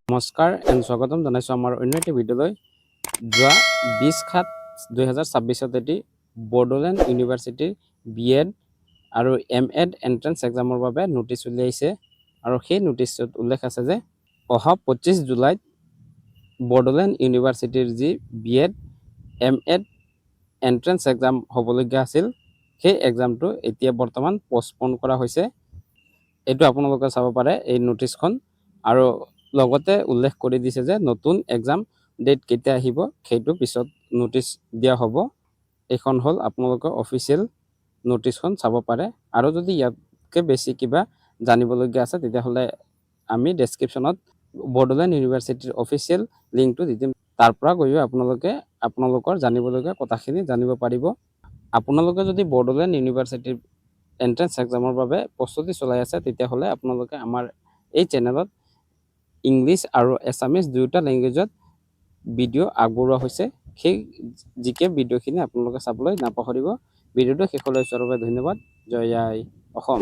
নমস্কাৰ এণ্ড স্বাগতম জনাইছোঁ আমাৰ অন্য এটি ভিডিঅ'লৈ। যোৱা 20/7/2026 এটি বড়োলেণ্ড ইউনিভাৰ্চিটিৰ BEd আৰু MAd এণ্ট্ৰেন্স এক্সামৰ বাবে নোটিছ উলিয়াইছে আৰু সেই নোটিছত উল্লেখ আছে যে অহা 25 জুলাইত বড়োলেণ্ড ইউনিভাৰ্চিটিৰ যি BEd MAd এণ্ট্ৰেন্স এক্সাম হ'বলগীয়া আছিল সেই এক্সামটো এতিয়া বৰ্তমান পষ্টপন কৰা হৈছে। এইটো আপোনালোকে চাব পাৰে এই নোটিছখন আৰু লগতে উল্লেখ কৰি দিছে যে নতুন এক্সাম ডেট কেতিয়া আহিব সেইটো পিছত নোটিছ দিয়া হ'ব। এইখন হ'ল আপোনালোকৰ অফিচিয়েল নোটিছখন চাব পাৰে আৰু যদি ইয়াতকৈ বেছি কিবা জানিবলগীয়া আছে তেতিয়াহ'লে আমি ডেছক্ৰিপশ্যনত বড়োলেণ্ড ইউনিভাৰ্চিটিৰ অফিচিয়েল লিংকটো দি দিম। তাৰ পৰা গৈও আপোনালোকৰ জানিবলগীয়া কথাখিনি জানিব পাৰিব। আপোনালোকে যদি বড়োলেণ্ড ইউনিভাৰ্চিটিৰ এণ্ট্ৰেন্স এক্সামৰ বাবে প্ৰস্তুতি চলাই আছে তেতিয়াহ'লে আপোনালোকে আমাৰ এই চেনেলত ইংলিছ আৰু এছামিজ দুয়োটা লেংগুৱেজত ভিডিঅ' আগবঢ়োৱা হৈছে। সেই জিকে ভিডিঅ'খিনি আপোনালোকে চাবলৈ নাপাহৰিব। ভিডিঅ'টো শেষলৈ চোৱাৰ বাবে ধন্যবাদ। জয় আই অসম।